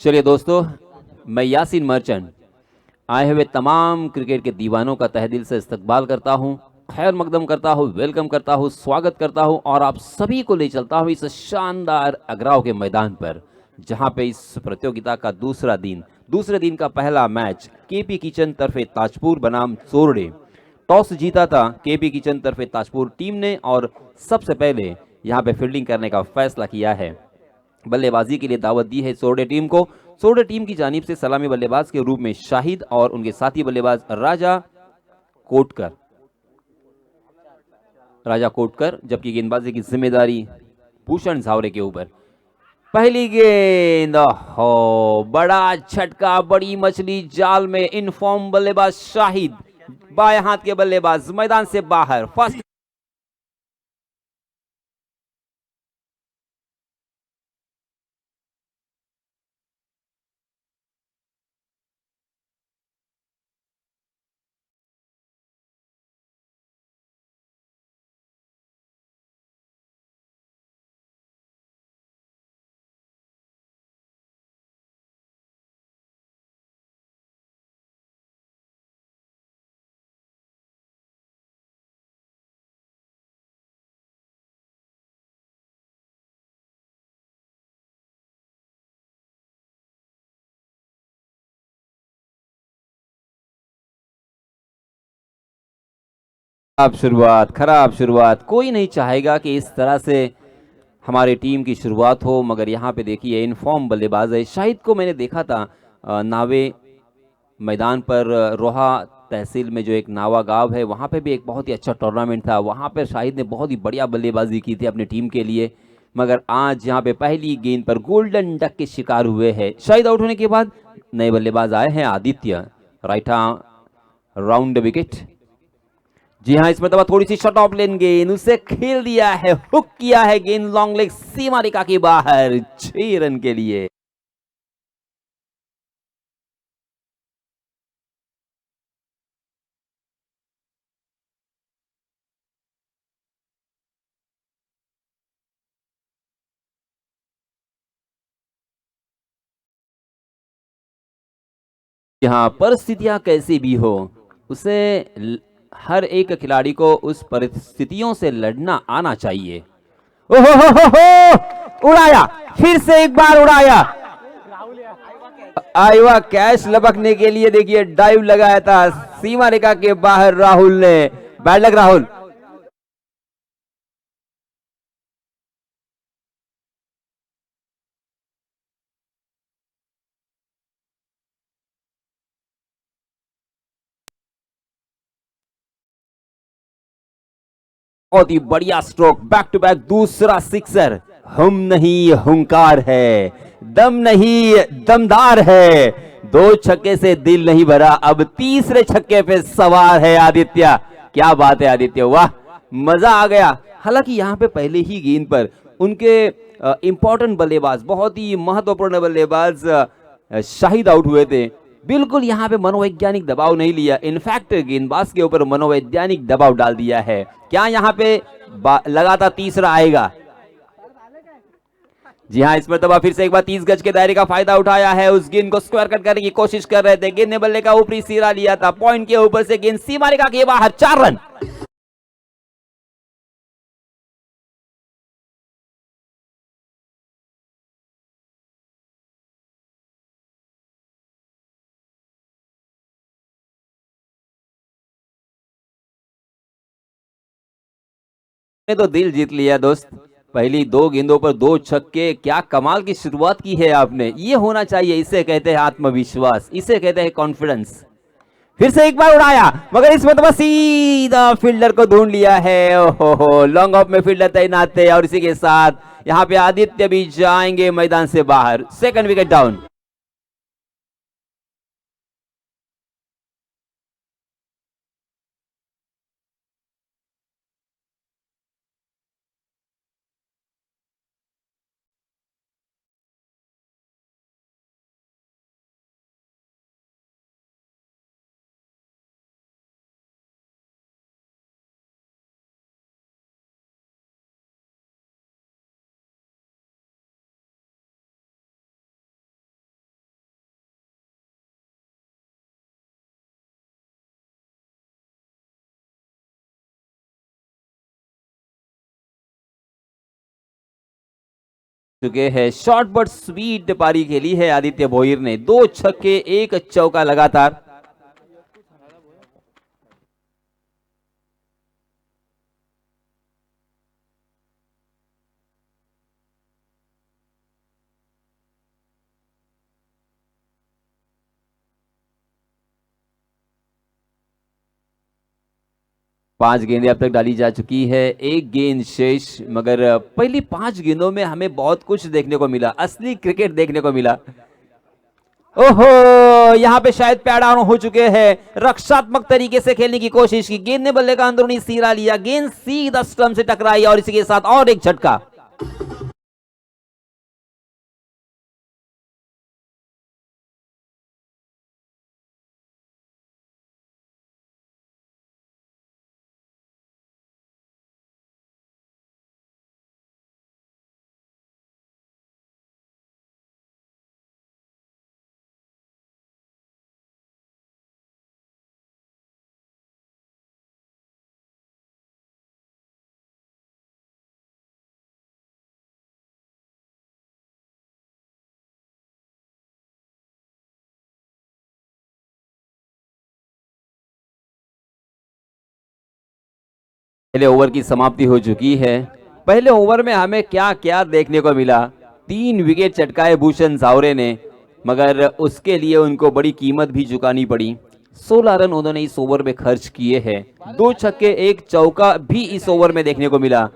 चलिए दोस्तों, मैं यासीन मर्चेंट आए हुए तमाम क्रिकेट के दीवानों का तहे दिल से इस्तकबाल करता हूँ, खैर मकदम करता हूँ, वेलकम करता हूँ, स्वागत करता हूँ और आप सभी को ले चलता हूँ इस शानदार अगराव के मैदान पर, जहाँ पे इस प्रतियोगिता का दूसरे दिन का पहला मैच केपी किचन तरफे ताजपुर बनाम सोरडे। टॉस जीता था केपी किचन तरफे ताजपुर टीम ने और सबसे पहले यहाँ पे फील्डिंग करने का फैसला किया है। बल्लेबाजी के लिए दावत दी है सोरडे टीम को। सोरडे टीम की जानिब से सलामी बल्लेबाज के रूप में शाहिद और उनके साथी बल्लेबाज कोटकर राजा कोटकर, जबकि गेंदबाजी की जिम्मेदारी भूषण झावरे के ऊपर। पहली गेंद, हो बड़ा झटका, बड़ी मछली जाल में। इनफॉर्म बल्लेबाज शाहिद, बाएं हाथ के बल्लेबाज, मैदान से बाहर। फर्स्ट खराब शुरुआत। कोई नहीं चाहेगा कि इस तरह से हमारे टीम की शुरुआत हो, मगर यहाँ पे देखिए इनफॉर्म बल्लेबाज है। शाहिद को मैंने देखा था नावे मैदान पर, रोहा तहसील में जो एक नावा गांव है, वहाँ पे भी एक बहुत ही अच्छा टूर्नामेंट था। वहाँ पर शाहिद ने बहुत ही बढ़िया बल्लेबाजी की थी अपनी टीम के लिए। मगर आज यहाँ पे पहली गेंद पर गोल्डन डक के शिकार हुए हैं। शाहिद आउट होने के बाद नए बल्लेबाज आए हैं, आदित्य, राइट राउंड विकेट। जी हाँ, इसमें तो थोड़ी सी शॉट ऑफ लेन गेंद, उसे खेल दिया है, हुक किया है गेंद लॉन्ग लेग सीमा रेखा के बाहर, 6 रन के लिए। यहाँ परिस्थितियां कैसी भी हो, उसे हर एक खिलाड़ी को उस परिस्थितियों से लड़ना आना चाहिए। ओहो हो, उड़ाया, फिर से एक बार उड़ाया। आईवा कैच लपकने के लिए देखिए डाइव लगाया था सीमा रेखा के बाहर राहुल ने। Bad luck Rahul. बहुत ही बढ़िया स्ट्रोक, बैक टू बैक दूसरा सिक्सर। हम नहीं हुंकार है, दम नहीं दमदार है। 2 छक्के से दिल नहीं भरा, अब तीसरे छक्के पे सवार है आदित्य। क्या बात है आदित्य, वाह, मजा आ गया। हालांकि यहाँ पे पहले ही गेंद पर उनके इंपॉर्टेंट बल्लेबाज, बहुत ही महत्वपूर्ण बल्लेबाज शाहिद आउट हुए थे। बिल्कुल यहाँ पे मनोवैज्ञानिक दबाव नहीं लिया, इनफैक्ट गेंदबाज के ऊपर मनोवैज्ञानिक दबाव डाल दिया है। क्या यहाँ पे लगातार तीसरा आएगा? जी हाँ, इस मरतबा फिर से एक बार 30 गज के दायरे का फायदा उठाया है। उस गेंद को स्क्वायर कट करने की कोशिश कर रहे थे, गेंद ने बल्ले का ऊपरी सिरा लिया था, पॉइंट के ऊपर से गेंद सीमा रेखा के बाहर, 4 रन। ने तो दिल जीत लिया दोस्त। पहली 2 गेंदों पर 2 छक्के, क्या कमाल की शुरुआत की है आपने। ये होना चाहिए, इसे कहते हैं आत्मविश्वास, इसे कहते हैं कॉन्फिडेंस। फिर से एक बार उड़ाया, मगर इस मतलब सीधा फील्डर को ढूंढ लिया है। ओहो, लॉन्ग ऑफ में फील्डर तैनात थे और इसी के साथ यहाँ पे आदित्य भी जाएंगे मैदान से बाहर। Second wicket down. चुके हैं। शॉर्ट बट स्वीट पारी खेली है आदित्य भोईर ने, 2 छक्के 1 चौका लगातार। पांच गेंदें अब तक डाली जा चुकी है, एक गेंद शेष, मगर पहली 5 गेंदों में हमें बहुत कुछ देखने को मिला, असली क्रिकेट देखने को मिला। ओहो, यहां पे शायद पैड डाउन हो चुके हैं। रक्षात्मक तरीके से खेलने की कोशिश की, गेंद ने बल्ले का अंदरूनी सिरा लिया, गेंद सीधा स्टंप से टकराई और इसी के साथ और एक झटका। पहले ओवर की समाप्ति हो चुकी है। पहले ओवर में हमें क्या क्या देखने को मिला। 3 विकेट चटकाए भूषण सावरे ने, मगर उसके लिए उनको बड़ी कीमत भी चुकानी पड़ी। 16 रन उन्होंने इस ओवर में खर्च किए हैं। 2 छक्के 1 चौका भी इस ओवर में देखने को मिला।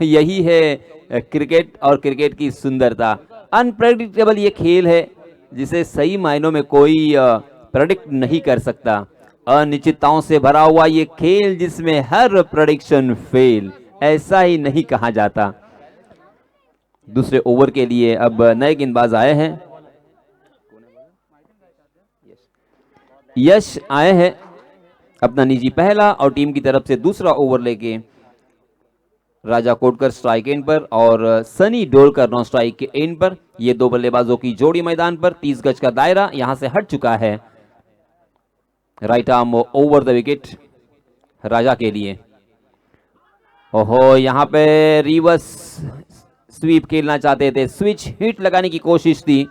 यही है क्रिकेट और क्रिकेट की सुंदरता। अनप्रेडिक्टेबल ये खेल है जिसे सही मायनों में कोई प्रेडिक्ट नहीं कर सकता। अनिश्चितताओं से भरा हुआ ये खेल जिसमें हर प्रेडिक्शन फेल, ऐसा ही नहीं कहा जाता। दूसरे ओवर के लिए अब नए गेंदबाज आए हैं। यश आए हैं अपना निजी पहला और टीम की तरफ से दूसरा ओवर लेके। राजा कोटकर स्ट्राइक एंड पर और सनी डोलकर नॉन स्ट्राइक के एंड पर। ये 2 बल्लेबाजों की जोड़ी मैदान पर। 30 गज का दायरा यहां से हट चुका है। Right arm over the wicket Raja के लिए। ओहो, यहां पे रिवर्स स्वीप खेलना चाहते थे, स्विच हिट लगाने की कोशिश थी।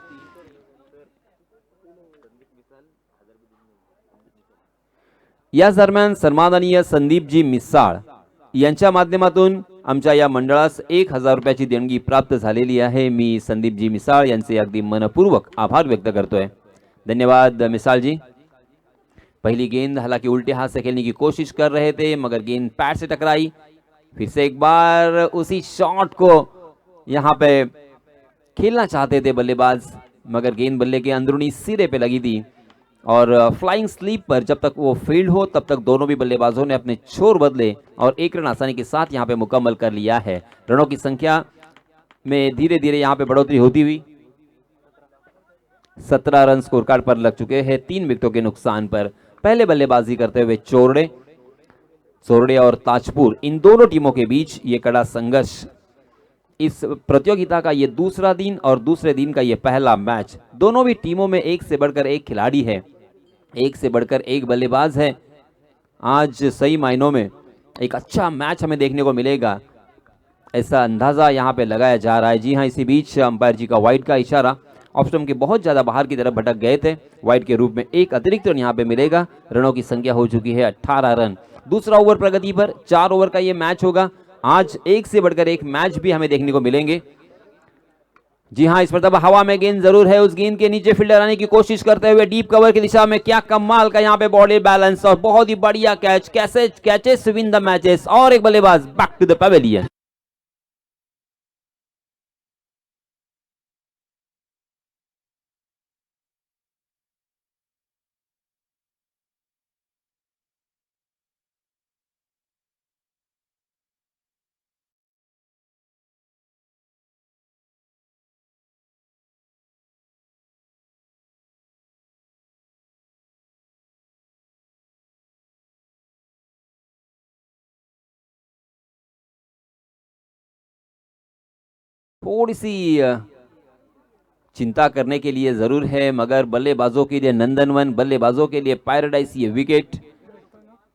या दरम्यान सन्माननीय संदीपजी मिसाळ यांच्या माध्यमातून आमच्या या मंडळास 1000 रुपयाची देणगी प्राप्त झालेली आहे। मी संदीपजी मिसाळ यांचे अगदी मनपूर्वक आभार व्यक्त करतोय। धन्यवाद मिसाळ जी। पहली गेंद हालांकि उल्टे हाथ से खेलने की कोशिश कर रहे थे, मगर गेंद पैड से टकराई। फिर से एक बार उसी शॉट को यहां पे खेलना चाहते थे बल्लेबाज, मगर गेंद बल्ले के अंदरूनी सिरे पे लगी थी और फ्लाइंग स्लीप पर जब तक वो फील्ड हो तब तक दोनों भी बल्लेबाजों ने अपने छोर बदले और 1 रन आसानी के साथ यहां पे मुकम्मल कर लिया है। रनों की संख्या में धीरे धीरे यहां पे बढ़ोतरी होती हुई 17 रन स्कोर कार्ड पर लग चुके हैं 3 विकेटों के नुकसान पर। पहले बल्लेबाजी करते हुए चोरड़े और ताजपुर, इन दोनों टीमों के बीच ये कड़ा संघर्ष। इस प्रतियोगिता का ये दूसरा दिन और दूसरे दिन का ये पहला मैच। दोनों भी टीमों में एक से बढ़कर एक खिलाड़ी है, एक से बढ़कर एक बल्लेबाज है। आज सही मायनों में एक अच्छा मैच हमें देखने को मिलेगा, ऐसा अंदाजा यहां पे लगाया जा रहा है। जी हां, इसी बीच अंपायर जी का वाइड का इशारा। ऑफ स्टंप के बहुत ज्यादा बाहर की तरफ भटक गए थे, वाइड के रूप में एक अतिरिक्त रन यहां पे मिलेगा। रनों की संख्या हो चुकी है 18 रन। दूसरा ओवर प्रगति पर, 4 ओवर का ये मैच होगा। आज एक से बढ़कर एक मैच भी हमें देखने को मिलेंगे। जी हां, इस मरतबा हवा में गेंद जरूर है, उस गेंद के नीचे फील्डर आने की कोशिश करते हुए डीप कवर की दिशा में। क्या कमाल का यहां पे बॉडी बैलेंस और बहुत ही बढ़िया कैच। कैसे कैचेस विन द मैचेस। और एक बल्लेबाज बैक टू द पवेलियन। थोड़ी सी चिंता करने के लिए जरूर है, मगर बल्लेबाजों के लिए नंदनवन, बल्लेबाजों के लिए पैराडाइज ये विकेट।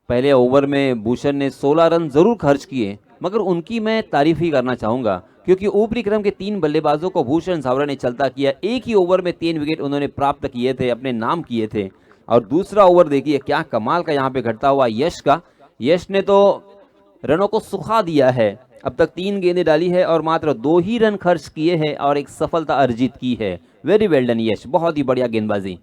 पहले ओवर में भूषण ने 16 रन जरूर खर्च किए, मगर उनकी मैं तारीफ ही करना चाहूंगा। क्योंकि ऊपरी क्रम के 3 बल्लेबाजों को भूषण झावरा ने चलता किया। एक ही ओवर में 3 विकेट उन्होंने प्राप्त किए थे, अपने नाम किए थे। और दूसरा ओवर देखिए क्या कमाल का यहाँ पे घटता हुआ यश का। यश ने तो रनों को सुखा दिया है। अब तक 3 गेंदें डाली है और मात्र 2 ही रन खर्च किए हैं और एक सफलता अर्जित की है। वेरी वेल डन यश, बहुत ही बढ़िया गेंदबाजी।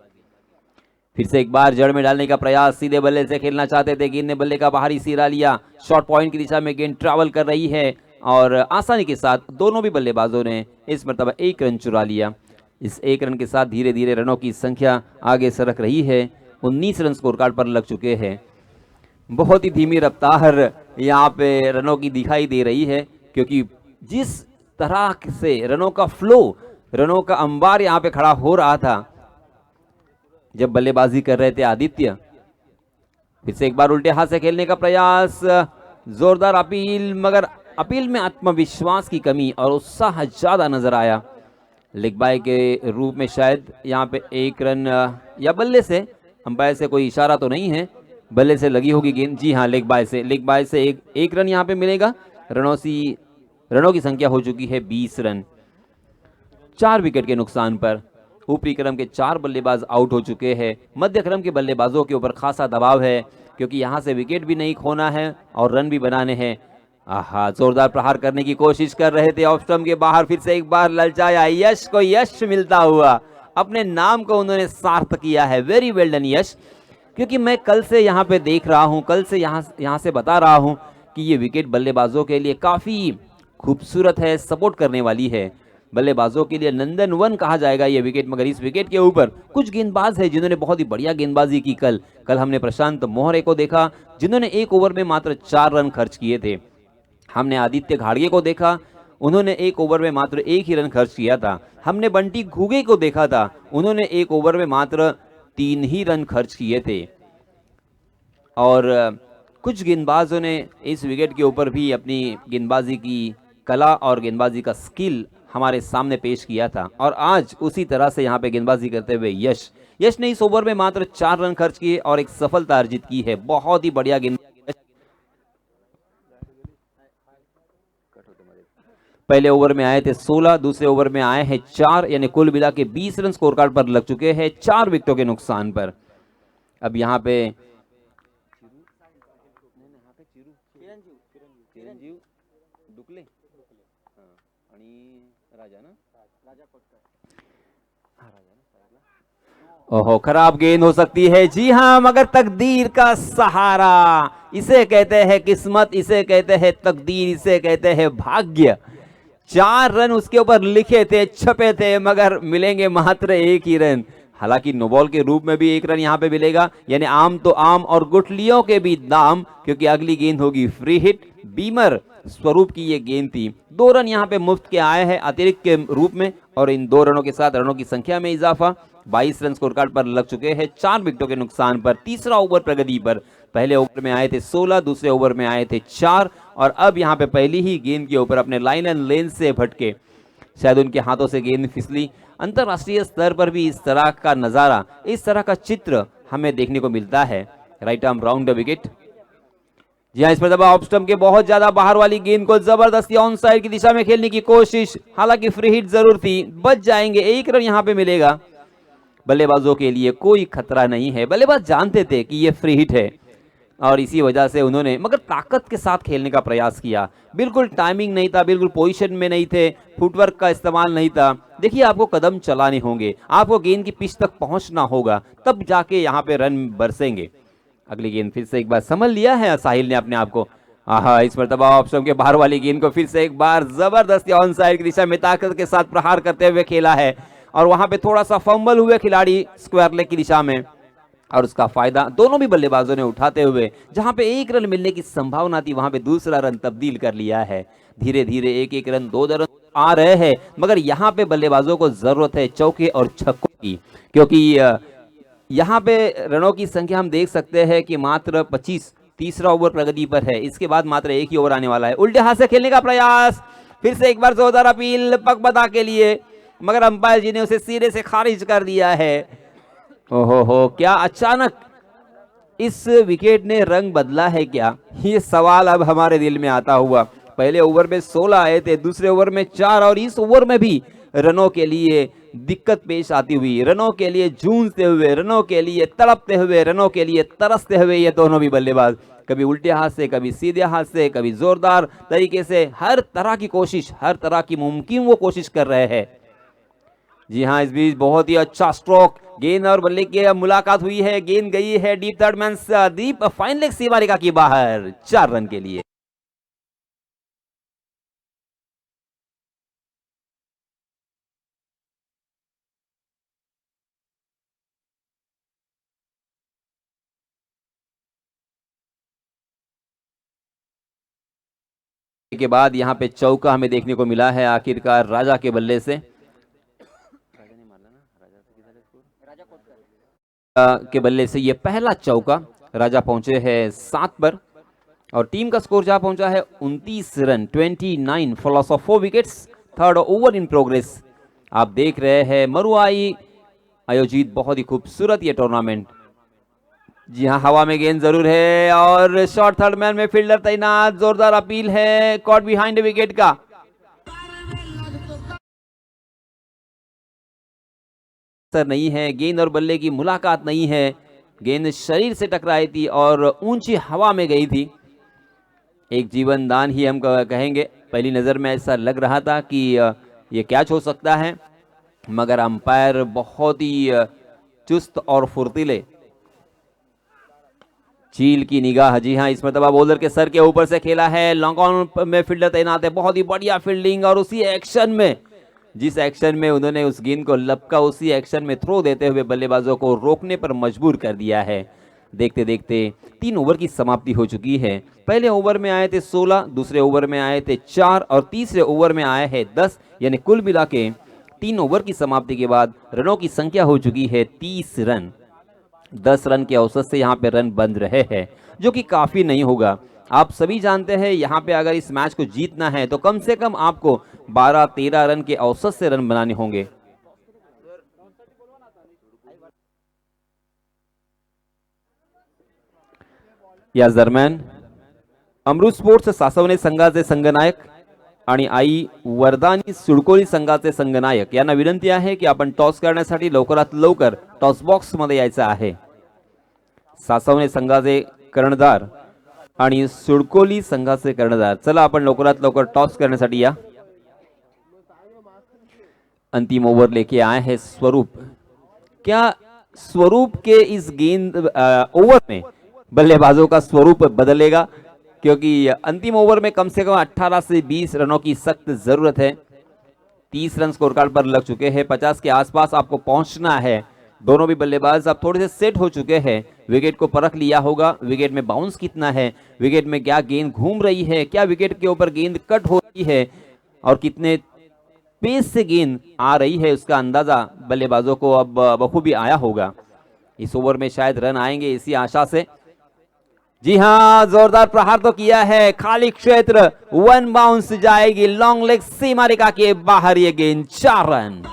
फिर से एक बार जड़ में डालने का प्रयास, सीधे बल्ले से खेलना चाहते थे, गेंद ने बल्ले का बाहरी सिरा लिया। शॉर्ट पॉइंट की दिशा में गेंद ट्रैवल कर रही है और आसानी के साथ दोनों भी बल्लेबाजों ने इस मरतबा 1 रन चुरा लिया। इस 1 रन के साथ धीरे धीरे रनों की संख्या आगे सरक रही है। 19 रन स्कोर कार्ड पर लग चुके हैं। बहुत ही धीमी रफ्तार यहाँ पे रनों की दिखाई दे रही है, क्योंकि जिस तरह से रनों का फ्लो, रनों का अंबार यहाँ पे खड़ा हो रहा था जब बल्लेबाजी कर रहे थे आदित्य। फिर से एक बार उल्टे हाथ से खेलने का प्रयास, जोरदार अपील, मगर अपील में आत्मविश्वास की कमी और उत्साह ज्यादा नजर आया। लेग बाय के रूप में शायद यहाँ पे 1 रन, या बल्ले से, अंपायर से कोई इशारा तो नहीं है, बल्ले से लगी होगी गेंद। जी हाँ, लेग बाय से एक रन यहाँ पे मिलेगा। रनों की संख्या हो चुकी है 20 रन। 4 विकेट के नुकसान पर ऊपरी क्रम के 4 बल्लेबाज आउट हो चुके हैं। मध्य क्रम के बल्लेबाजों के ऊपर खासा दबाव है, क्योंकि यहाँ से विकेट भी नहीं खोना है और रन भी बनाने हैं। आहा, जोरदार प्रहार करने की कोशिश कर रहे थे ऑफ स्टंप के बाहर। फिर से एक बार ललचाया, यश को यश मिलता हुआ, अपने नाम को उन्होंने सार्थ किया है। वेरी वेल डन यश, क्योंकि मैं कल से यहाँ पे देख रहा हूँ, कल से यहाँ से बता रहा हूँ कि ये विकेट बल्लेबाजों के लिए काफ़ी खूबसूरत है, सपोर्ट करने वाली है। बल्लेबाजों के लिए नंदन वन कहा जाएगा ये विकेट। मगर इस विकेट के ऊपर कुछ गेंदबाज है जिन्होंने बहुत ही बढ़िया गेंदबाजी की। कल हमने प्रशांत मोहरे को देखा, जिन्होंने 1 ओवर में मात्र 4 रन खर्च किए थे। हमने आदित्य घाड़गे को देखा, उन्होंने 1 ओवर में मात्र 1 ही रन खर्च किया था। हमने बंटी घुगे को देखा था, उन्होंने 1 ओवर में मात्र 3 ही रन खर्च किए थे। और कुछ गेंदबाजों ने इस विकेट के ऊपर भी अपनी गेंदबाजी की कला और गेंदबाजी का स्किल हमारे सामने पेश किया था। और आज उसी तरह से यहाँ पे गेंदबाजी करते हुए यश ने इस ओवर में मात्र 4 रन खर्च किए और एक सफलता अर्जित की है। बहुत ही बढ़िया गेंद। पहले ओवर में आए थे 16, दूसरे ओवर में आए हैं 4, यानी कुल मिला के 20 रन स्कोर कार्ड पर लग चुके हैं 4 विकेटों के नुकसान पर। अब यहाँ पे ओहो, खराब गेंद हो सकती है। जी हाँ, मगर तकदीर का सहारा, इसे कहते हैं किस्मत, इसे कहते हैं तकदीर, इसे कहते हैं भाग्य। 4 रन उसके ऊपर लिखे थे, छपे थे, मगर मिलेंगे मात्र 1 ही रन। हालांकि नो बॉल के रूप में भी 1 रन यहाँ पे मिलेगा, यानी आम तो आम और गुठलियों के भी दाम, क्योंकि अगली गेंद होगी फ्री हिट। बीमर स्वरूप की ये गेंद थी। 2 रन यहाँ पे मुफ्त के आए हैं अतिरिक्त के रूप में, और इन 2 रनों के साथ रनों की संख्या में इजाफा। 22 रन स्कोर कार्ड पर लग चुके हैं 4 विकेटों के नुकसान पर। तीसरा ओवर प्रगति पर। पहले ओवर में आए थे 16, दूसरे ओवर में आए थे 4, और अब यहाँ पे पहली ही गेंद के ऊपर अपने लाइन एंड लेन से भटके, शायद उनके हाथों से गेंद फिसली। अंतरराष्ट्रीय स्तर पर भी इस तरह का नजारा, इस तरह का चित्र हमें देखने को मिलता है। Right arm round the wicket. जी हाँ, इस पर दबा ऑफ स्टंप के बहुत ज्यादा बाहर वाली गेंद को जबरदस्ती ऑन साइड की दिशा में खेलने की कोशिश, हालांकि फ्री हिट जरूर थी, बच जाएंगे। 1 रन यहाँ पे मिलेगा। बल्लेबाजों के लिए कोई खतरा नहीं है, बल्लेबाज जानते थे कि ये फ्री हिट है और इसी वजह से उन्होंने मगर ताकत के साथ खेलने का प्रयास किया। बिल्कुल टाइमिंग नहीं था, बिल्कुल पोजीशन में नहीं थे, फुटवर्क का इस्तेमाल नहीं था। देखिए, आपको कदम चलाने होंगे, आपको गेंद की पिच तक पहुंचना होगा, तब जाके यहाँ पे रन बरसेंगे। अगली गेंद फिर से एक बार संभल लिया है साहिल ने अपने आप को। आहा, इस मरतबा ऑप्शन के बाहर वाली गेंद को फिर से एक बार जबरदस्ती ऑन साइड की दिशा में ताकत के साथ प्रहार करते हुए खेला है, और वहां पे थोड़ा सा फंबल हुए खिलाड़ी स्क्वायर लेग की दिशा में, और उसका फायदा दोनों भी बल्लेबाजों ने उठाते हुए जहां पे 1 रन मिलने की संभावना थी, वहां पे दूसरा रन तब्दील कर लिया है। धीरे धीरे 1-1 रन, 2 रन आ रहे हैं, मगर यहाँ पे बल्लेबाजों को जरूरत है चौके और छक्कों की, क्योंकि यहाँ पे रनों की संख्या हम देख सकते हैं कि मात्र 25। तीसरा ओवर प्रगति पर है, इसके बाद मात्र 1 ही ओवर आने वाला है। उल्टे हाथ से खेलने का प्रयास, फिर से एक बार जोरदार अपील पगबदा के लिए, मगर अंपायर जी ने उसे सिरे से खारिज कर दिया है। ओहो, क्या अचानक इस विकेट ने रंग बदला है क्या? ये सवाल अब हमारे दिल में आता हुआ। पहले ओवर में 16 आए थे, दूसरे ओवर में 4 और इस ओवर में भी रनों के लिए दिक्कत पेश आती हुई, रनों के लिए जूझते हुए, रनों के लिए तड़पते हुए, रनों के लिए तरसते हुए ये दोनों भी बल्लेबाज कभी उल्टे हाथ से, कभी सीधे हाथ से, कभी जोरदार तरीके से, हर तरह की कोशिश, हर तरह की मुमकिन वो कोशिश कर रहे हैं। जी हाँ, इस बीच बहुत ही अच्छा स्ट्रोक, गेंद और बल्ले की मुलाकात हुई है, गेंद गई है डीप थर्ड मैन दीप फाइन लेग सीमा रेखा के बाहर 4 रन के लिए। के बाद यहाँ पे चौका हमें देखने को मिला है आखिरकार राजा के बल्ले से। के बल्ले से ये पहला चौका, राजा पहुंचे हैं 7 पर और टीम का स्कोर जहां पहुंचा है 29 run, 29 for loss of 4 wickets, third over in progress. आप देख रहे हैं मरुआई आयोजित बहुत ही खूबसूरत ये टूर्नामेंट। जी हाँ, हवा में गेंद जरूर है और शॉर्ट थर्ड मैन में फील्डर तैनात, जोरदार अपील है कॉट बिहाइंड विकेट का। सर नहीं है, गेंद और बल्ले की मुलाकात नहीं है, गेंद शरीर से टकराई थी और ऊंची हवा में गई थी। एक जीवन दान ही हम कहेंगे। पहली नजर में ऐसा लग रहा था कि ये कैच हो सकता है, मगर अंपायर बहुत ही चुस्त और फुर्तीले, चील की निगाह। जी हाँ, इस मरतबा बॉलर के सर के ऊपर से खेला है, लॉन्ग ऑन में फील्डर तैनात है, बहुत ही बढ़िया फील्डिंग और उसी एक्शन में, जिस एक्शन में उन्होंने उस गेंद को लपका, उसी एक्शन में थ्रो देते हुए बल्लेबाजों को रोकने पर मजबूर कर दिया है। देखते देखते 3 ओवर की समाप्ति हो चुकी है। पहले ओवर में आए थे 16, दूसरे ओवर में आए थे 4 और तीसरे ओवर में आए हैं 10, यानी कुल मिला के 3 ओवर की समाप्ति के बाद रनों की संख्या हो चुकी है 30 रन। 10 रन के औसत से यहाँ पे रन बन रहे हैं, जो कि काफी नहीं होगा। आप सभी जानते हैं यहाँ पे अगर इस मैच को जीतना है तो कम से कम आपको 12-13 रन के औसत से रन बनाने होंगे। या दरम्यान अमृत स्पोर्ट्स सासवणे संघाचे संघनायक आणि आई वरदानी सुडकोली संघाचे संघनायक यांना विनंती आहे की आपण टॉस करण्यासाठी लवकरात लवकर टॉस बॉक्स मध्ये यायचं आहे। सासवणे संघाचे कर्णधार आणि सुडकोली संघाचे कर्णधार, चला आपण लवकरात लवकर टॉस करण्यासाठी या। अंतिम ओवर लेके आए हैं स्वरूप। क्या स्वरूप के इस गेंद ओवर में बल्लेबाजों का स्वरूप बदलेगा? क्योंकि अंतिम ओवर में कम से कम 18 से 20 रनों की सख्त जरूरत है। 30 रन स्कोर कार्ड पर लग चुके हैं, 50 के आसपास आपको पहुंचना है। दोनों भी बल्लेबाज अब थोड़े से सेट हो चुके हैं, विकेट को परख लिया होगा, विकेट में बाउंस कितना है, विकेट में क्या गेंद घूम रही है, क्या विकेट के ऊपर गेंद कट हो रही है और कितने पेस से गेंद आ रही है, उसका अंदाजा बल्लेबाजों को अब बखूबी आया होगा। इस ओवर में शायद रन आएंगे इसी आशा से। जी हाँ, जोरदार प्रहार तो किया है, खाली क्षेत्र, 1 बाउंस जाएगी लॉन्ग लेग सीमा रेखा के बाहर ये गेंद, 4 रन।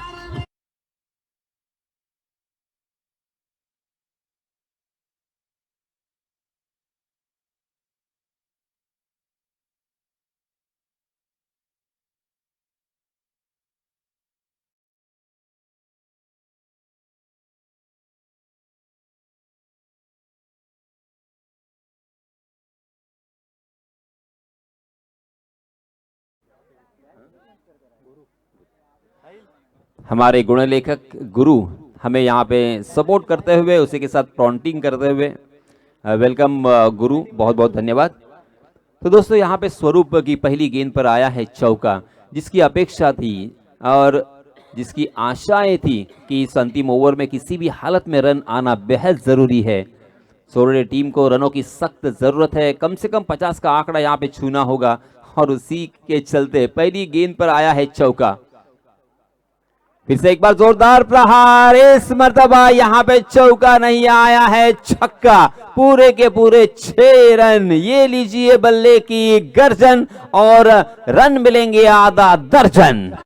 हमारे गुणलेखक गुरु हमें यहाँ पे सपोर्ट करते हुए, उसी के साथ प्रॉन्टिंग करते हुए, वेलकम गुरु, बहुत बहुत धन्यवाद। तो दोस्तों यहाँ पे स्वरूप की पहली गेंद पर आया है चौका, जिसकी अपेक्षा थी और जिसकी आशाएं थी कि इस अंतिम ओवर में किसी भी हालत में रन आना बेहद जरूरी है। सोरे टीम को रनों की सख्त जरूरत है, कम से कम 50 का आंकड़ा यहाँ पे छूना होगा और उसी के चलते पहली गेंद पर आया है चौका। फिर से एक बार जोरदार प्रहार, इस मर्तबा यहाँ पे चौका नहीं आया है, छक्का, पूरे के पूरे 6 रन। ये लीजिए बल्ले की गर्जन और रन मिलेंगे आधा दर्जन।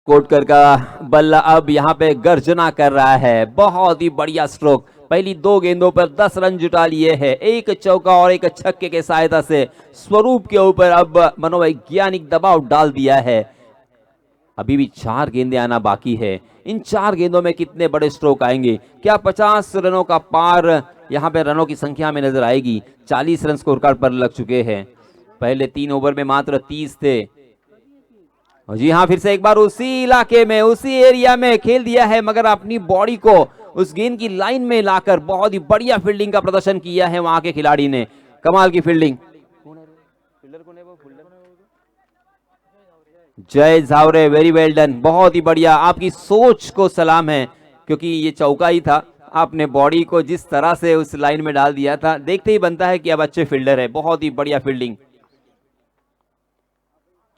कोटकर का बल्ला अब यहाँ पे गर्जना कर रहा है। बहुत ही बढ़िया स्ट्रोक, पहली 2 गेंदों पर 10 रन जुटा लिए हैं, एक चौका और एक छक्के के सहायता से स्वरूप के ऊपर अब मनोवैज्ञानिक दबाव डाल दिया है। अभी भी 4 गेंदें आना बाकी है। इन 4 गेंदों में कितने बड़े स्ट्रोक आएंगे? क्या 50 रनों का पार यहाँ पे रनों की संख्या में नजर आएगी? 40 रन स्कोर कार्ड पर लग चुके हैं। पहले 3 ओवर में मात्र 30 थे। जी हाँ, फिर से एक बार उसी इलाके में, उसी एरिया में खेल दिया है, मगर अपनी बॉडी को उस गेंद की लाइन में लाकर बहुत ही बढ़िया फील्डिंग का प्रदर्शन किया है वहां के खिलाड़ी ने। कमाल की फील्डिंग। जय झावरे, वेरी वेल डन, बहुत ही बढ़िया। आपकी सोच को सलाम है, क्योंकि ये चौका ही था। आपने बॉडी को जिस तरह से उस लाइन में डाल दिया था, देखते ही बनता है कि अब अच्छे फील्डर है। बहुत ही बढ़िया फील्डिंग।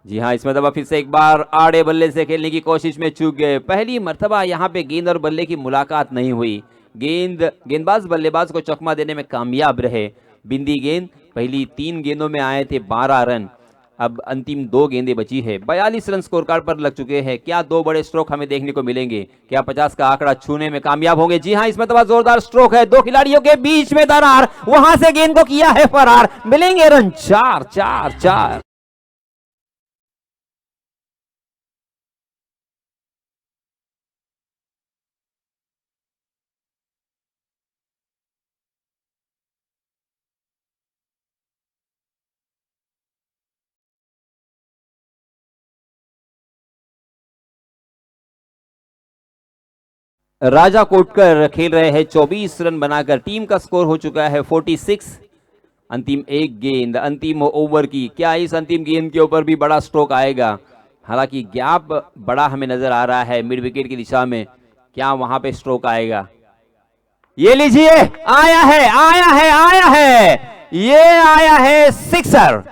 जी हाँ, इसमें दबा फिर से एक बार आड़े बल्ले से खेलने की कोशिश में चूक गए। पहली मर्तबा यहाँ पे गेंद और बल्ले की मुलाकात नहीं हुई। गेंदबाज बल्लेबाज को चकमा देने में कामयाब रहे। बिंदी गेंद, पहली 3 गेंदों में आए थे 12 रन। अब अंतिम 2 गेंदें बची है। 42 रन स्कोर कार्ड पर लग चुके हैं। क्या 2 बड़े स्ट्रोक हमें देखने को मिलेंगे? क्या 50 का आंकड़ा छूने में कामयाब होंगे? जी हाँ, इसमें तो जोरदार स्ट्रोक है। 2 खिलाड़ियों के बीच में दरार, वहां से गेंद को किया है फरार। मिलेंगे रन 4 4 4। राजा कोटकर खेल रहे हैं 24 रन बनाकर। टीम का स्कोर हो चुका है 46। अंतिम 1 गेंद, अंतिम ओवर की। क्या इस अंतिम गेंद के ऊपर भी बड़ा स्ट्रोक आएगा? हालांकि गैप बड़ा हमें नजर आ रहा है मिड विकेट की दिशा में। क्या वहां पे स्ट्रोक आएगा? ये लीजिए, आया है, आया है, आया है, ये आया है सिक्सर।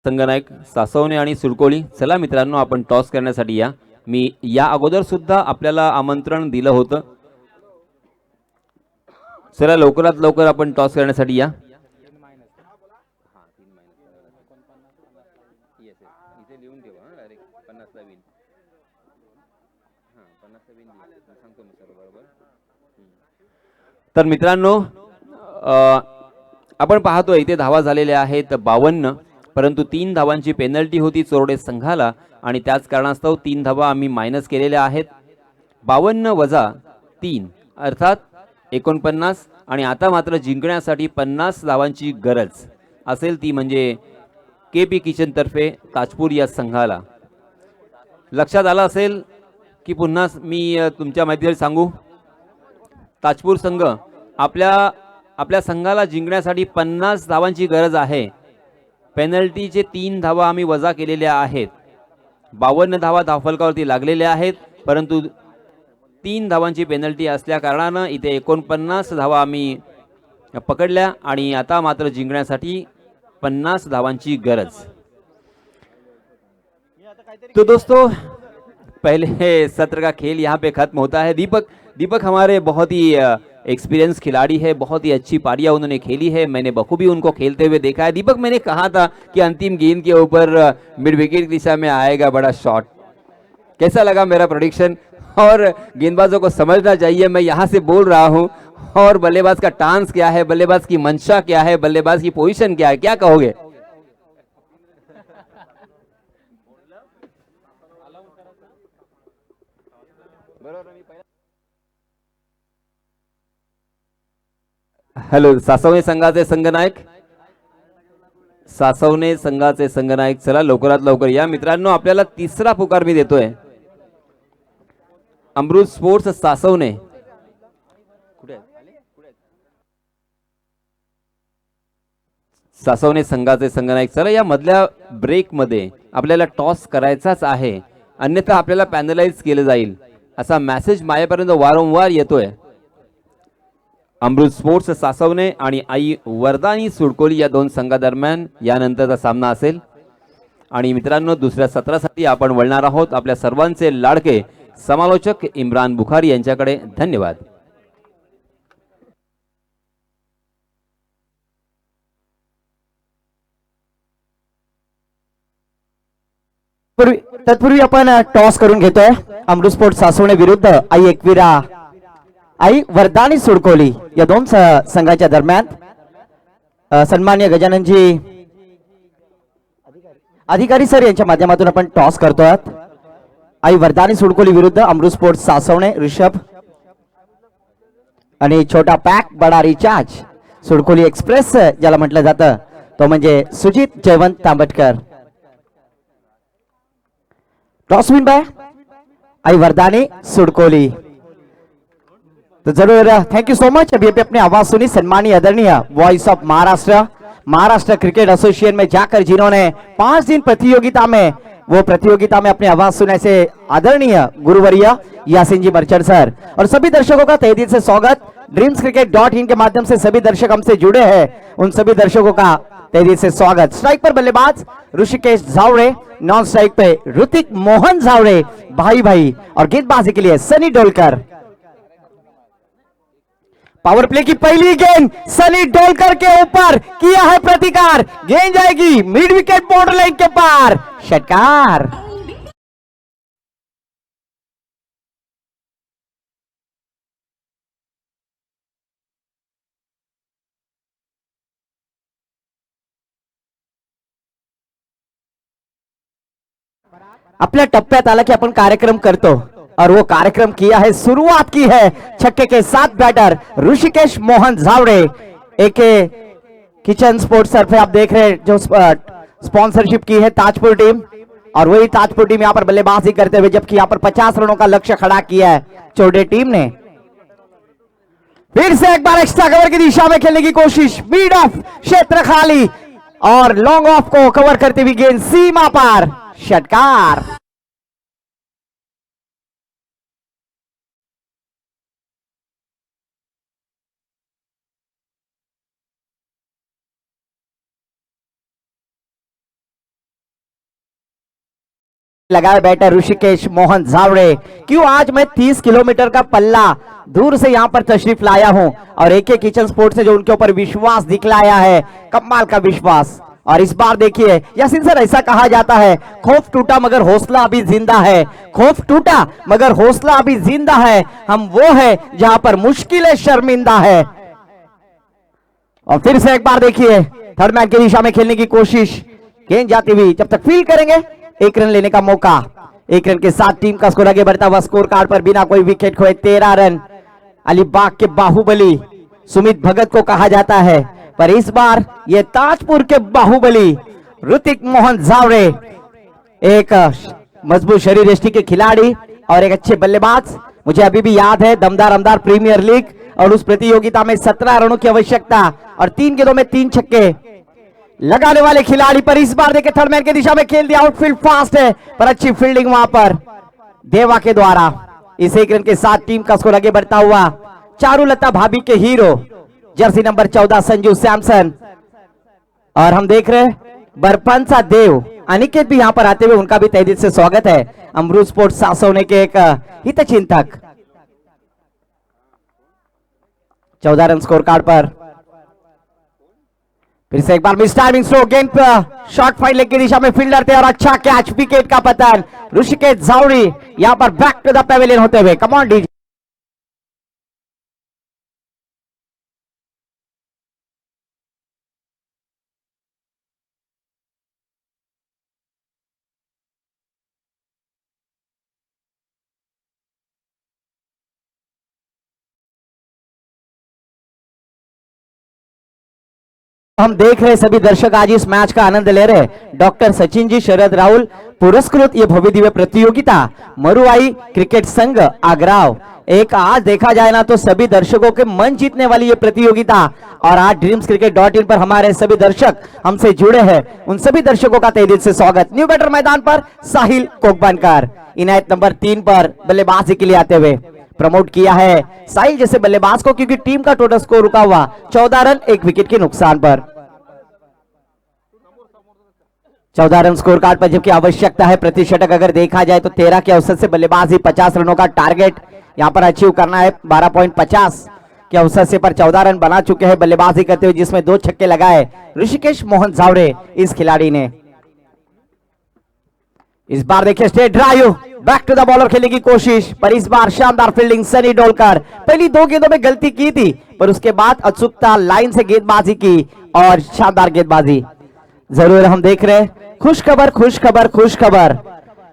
संगनायक, सासवणे आणि सुरकोली, चला मित्रांनो, आपण टॉस करण्यासाठी या। मी या अगोदर सुद्धा आपल्याला आमंत्रण दिलं होतं। चला लवकरात लवकर आपण टॉस करण्यासाठी या। तर मित्रांनो, आपण पाहतोय इथे धावा झालेल्या आहेत 52, परंतु 3 धावांची पेनल्टी होती चोरडे संघाला आणि त्याच कारणास्तव 3 धावा आम्ही मायनस केलेल्या आहेत। 52 वजा 3 अर्थात 49, आणि आता मात्र जिंकण्यासाठी 50 धावांची गरज असेल, ती म्हणजे केपी किचन तर्फे ताजपूर या संघाला। लक्षात आलं असेल की पुन्हा मी तुमच्या माहितीवर सांगू, ताजपूर संघ आपल्या संघाला जिंकण्यासाठी 50 धावांची गरज आहे। पेनल्टीचे 3 धावा आम्ही वजा केलेल्या आहेत। 52 धावा धावफलकावरती लागलेल्या आहेत, परंतु 3 धावांची पेनल्टी असल्या कारणानं इथे 49 धावा आम्ही पकडल्या आणि आता मात्र जिंकण्यासाठी 50 धावांची गरज। तो दोस्तों, पहले सत्र का खेल यहाँ पे खत्म होता है। दीपक हमारे बहुत ही एक्सपीरियंस खिलाड़ी है, बहुत ही अच्छी पारियां उन्होंने खेली है। मैंने बखूबी उनको खेलते हुए देखा है। दीपक, मैंने कहा था कि अंतिम गेंद के ऊपर मिड विकेट की दिशा में आएगा बड़ा शॉट। कैसा लगा मेरा प्रेडिक्शन? और गेंदबाजों को समझना चाहिए, मैं यहाँ से बोल रहा हूँ, और बल्लेबाज का टांस क्या है, बल्लेबाज की मंशा क्या है, बल्लेबाज की पोजीशन क्या है, क्या कहोगे? हॅलो, सासवणे संघाचे संघनायक, सासवणे संघाचे संघनायक, चला लवकरात लवकर या मित्रांनो। आपल्याला तिसरा पुकार मी देतोय। अमृत स्पोर्ट्स सासवणे कुठे? सासवणे संघाचे संघनायक, चला या मधल्या ब्रेक मध्ये आपल्याला टॉस करायचाच आहे अन्यथा आपल्याला पॅनलाइज केलं जाईल असा मेसेज माझ्यापर्यंत वारंवार येतोय. अमृत स्पोर्ट्स सासवणे आणि आई वरदानी सुडकोली या दोन संघादरम्यान यानंतरचा सामना असेल. आणि मित्रांनो, दुसऱ्या सत्रासाठी आपण वळणार आहोत आपल्या सर्वांचे लाडके समालोचक इम्रान बुखारी यांच्याकडे. धन्यवाद. तत्पूर्वी आपण टॉस करून घेतोय. अमृत स्पोर्ट्स सासवणे विरुद्ध आई वरदानी सुडकोली या दोन संघाच्या दरम्यान. सन्मान्य गजाननजी अधिकारी सर यांच्या माध्यमातून आपण टॉस करतोय. आई वरदानी सुडकोली विरुद्ध अमृत स्पोर्ट्स सासवणे. ऋषभ आणि छोटा पॅक बडा रिचार्ज सुडकोली एक्सप्रेस ज्याला म्हटलं जातं तो म्हणजे सुजित जयवंत तांबटकर. टॉस विन बाय आई वरदानी सुडकोली. तो जरूर थैंक यू सो मच. अभी अपनी आवाज सुनी सम्मानीय आदरणीय voice of Maharashtra cricket association में जाकर जिन्होंने 5 दिन प्रतियोगिता में अपनी आवाज सुने से आदरणीय गुरुवर्य यासीन जी मर्चेंट सर और सभी दर्शकों का तहे दिल से स्वागत. dreamscricket.in के माध्यम से सभी दर्शक हमसे जुड़े हैं, उन सभी दर्शकों का तहे दिल से स्वागत. स्ट्राइक पर बल्लेबाज ऋषिकेश झावड़े, नॉन स्ट्राइक पे ऋतिक मोहन झावड़े भाई और गेंदबाजी के लिए सनी डोलकर. पावर प्ले की पहली गेंद सनी डोलकर के ऊपर किया है प्रतिकार. गेंद जाएगी मिड विकेट बॉर्डर लाइन के पार. षटकार. अपने टप्प्यात आला की आपण कार्यक्रम करतो और वो कार्यक्रम किया है, शुरुआत की है छक्के के साथ बैटर ऋषिकेश मोहन झावड़े. एक किचन स्पोर्ट्स तरफ आप देख रहे हैं जो स्पॉन्सरशिप की है ताजपुर टीम, और वही ताजपुर टीम यहां पर बल्लेबाजी करते हुए, जबकि यहां पर 50 रनों का लक्ष्य खड़ा किया है चौड़े टीम ने. फिर से एक बार एक्स्ट्रा कवर की दिशा में खेलने की कोशिश. मिड ऑफ क्षेत्र खाली और लॉन्ग ऑफ को कवर करते हुए गेंद सीमा पार. षटकार. लगाए बैटर ऋषिकेश मोहन झावड़े. क्यों आज मैं 30 किलोमीटर का पल्ला दूर से यहां पर तशरीफ लाया हूं और एक किचन स्पोर्ट्स ने जो उनके ऊपर विश्वास दिखलाया है, कमाल का विश्वास. और इस बार देखिए यासीन सर, ऐसा कहा जाता है खौफ टूटा मगर हौसला अभी जिंदा है. खौफ टूटा मगर हौसला अभी जिंदा है. हम वो है जहां पर मुश्किलें शर्मिंदा है. और फिर से एक बार देखिए थर्ड मैन की दिशा में खेलने की कोशिश. गेंद जाती हुई, जब तक फील्ड करेंगे 1 रन लेने का मौका. 1 रन के साथ टीम का स्कोर आगे बढ़ता हुआ स्कोर कार्ड पर बिना कोई विकेट खोए 13 रन. अलीबाग के बाहुबली सुमित भगत को कहा जाता है, पर इस बार ये ताजपुर के बाहुबली ऋतिक मोहन झावड़े एक मजबूत शरीर यष्टि के खिलाड़ी और एक अच्छे बल्लेबाज. मुझे अभी भी याद है दमदार प्रीमियर लीग और उस प्रतियोगिता में 17 रनों की आवश्यकता और 3 गेंदों में 3 छक्के लगाने वाले खिलाड़ी. पर इस बार देखिए थर्ड मैन की दिशा में खेल दिया. आउटफील्ड फास्ट है पर अच्छी फील्डिंग वहां पर देवा के द्वारा. इस 1 रन के साथ टीम का स्कोर आगे बढ़ता हुआ चारुलता भाभी के hero Jersey number 14 Sanju Samson. और हम देख रहे बरपंसा देव अनिकेत भी यहां पर आते हुए, उनका भी तहे दिल से स्वागत है. अमृत स्पोर्ट्स सासवने के एक हितचिंतक. 14 रन स्कोर कार्ड पर. फिर से एक बार मिस टाइमिंग स्लो गेंद पर शॉर्ट फाइल लेग की दिशा में फील्डर थे और अच्छा कैच. विकेट का पतन. ऋषिकेश झावड़ी यहां पर बैक टू द पेविलियन होते हुए. Come on DJ. हम देख रहे सभी दर्शक आज इस मैच का आनंद ले रहे. डॉक्टर सचिन जी शरद राहुल पुरस्कृत ये भव्य दिव्य प्रतियोगिता मरुआई क्रिकेट संघ आगराव. एक आज देखा जाए ना तो सभी दर्शकों के मन जीतने वाली ये प्रतियोगिता. और आज dreamscricket.in पर हमारे सभी दर्शक हमसे जुड़े हैं, उन सभी दर्शकों का तहे दिल से स्वागत. न्यू बैटर मैदान पर साहिल कोकबनकर. इनायत नंबर 3 पर बल्लेबाजी के लिए आते हुए प्रमोट किया है साहिल जैसे बल्लेबाज को, क्योंकि टीम का टोटल स्कोर रुका हुआ 14 रन 1 विकेट के नुकसान पर। 14 रन स्कोर कार्ड पर, जबकि आवश्यकता है प्रति शतक अगर देखा जाए तो 13 के अवसर से बल्लेबाजी 50 रनों का टारगेट यहां पर अचीव करना है। 12.50 के अवसर से पर 14 रन बना चुके हैं बल्लेबाजी करते हुए, जिसमें 2 छक्के लगाए ऋषिकेश मोहन झावड़े इस खिलाड़ी ने। इस बार देखिए straight drive back to the bowler खेलने की कोशिश, पर इस बार शानदार फील्डिंग सनी डोलकर। पहली 2 गेंदों में गलती की थी, पर उसके बाद अचूकता लाइन से गेंदबाजी की और शानदार गेंदबाजी। जरूर हम देख रहे हैं खुश खबर खुश खबर खुश खबर,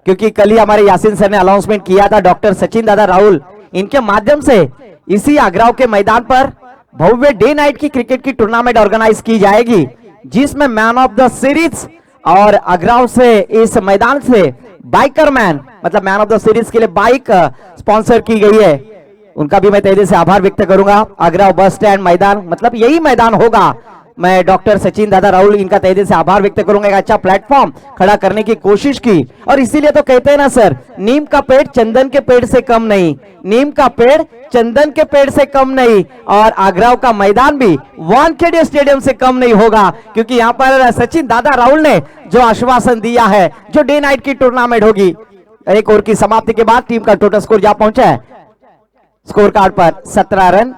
क्योंकि कल ही हमारे यासीन सर ने अनाउंसमेंट किया था डॉक्टर सचिन दादा राहुल इनके माध्यम से इसी आगरा के मैदान पर भव्य डे नाइट की क्रिकेट की टूर्नामेंट ऑर्गेनाइज की जाएगी, जिसमें मैन ऑफ द सीरीज और आगरा से इस मैदान से बाइकर मैन मतलब मैन ऑफ द सीरीज के लिए बाइक स्पॉन्सर की गई है। उनका भी मैं तहे से आभार व्यक्त करूंगा। आगरा बस स्टैंड मैदान मतलब यही मैदान होगा। मैं डॉक्टर सचिन दादा राहुल इनका तहे से आभार व्यक्त करूंगा। एक अच्छा प्लेटफॉर्म खड़ा करने की कोशिश की, और इसीलिए तो कहते हैं ना सर, नीम का पेड़ चंदन के पेड़ से कम नहीं, नीम का पेड़ चंदन के पेड़ से कम नहीं, और आगरा का मैदान भी वानखेड़े स्टेडियम से कम नहीं होगा, क्योंकि यहाँ पर सचिन दादा राहुल ने जो आश्वासन दिया है जो डे नाइट की टूर्नामेंट होगी। एक ओवर की समाप्ति के बाद टीम का टोटल स्कोर जा पहुंचा है स्कोर कार्ड पर 17 रन।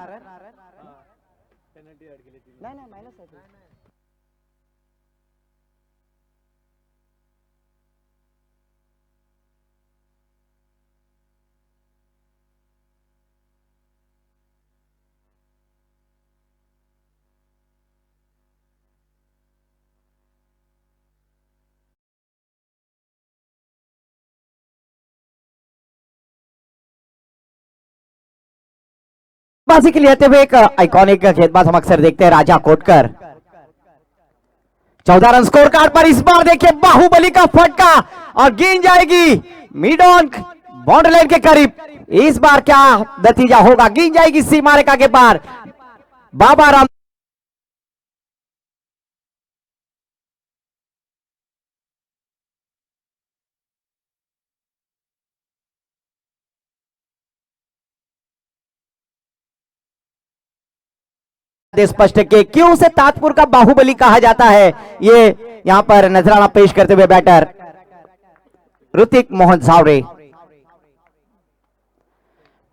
बाजी के लिए आते हुए एक आइकॉनिक गेंदबाज हम अक्सर देखते हैं राजा कोटकर। 14 रन स्कोर कार्ड पर इस बार देखिए बाहुबली का फटका और गेंद जाएगी मिड ऑन बाउंड्री लाइन के करीब। इस बार क्या नतीजा होगा? गेंद जाएगी सीमा रेखा के पार। बाबा राम स्पष्ट के क्यों उसे ताजपुर का बाहुबली कहा जाता है, ये यहां पर नजराना पेश करते हुए बैटर ऋतिक मोहन झावड़े।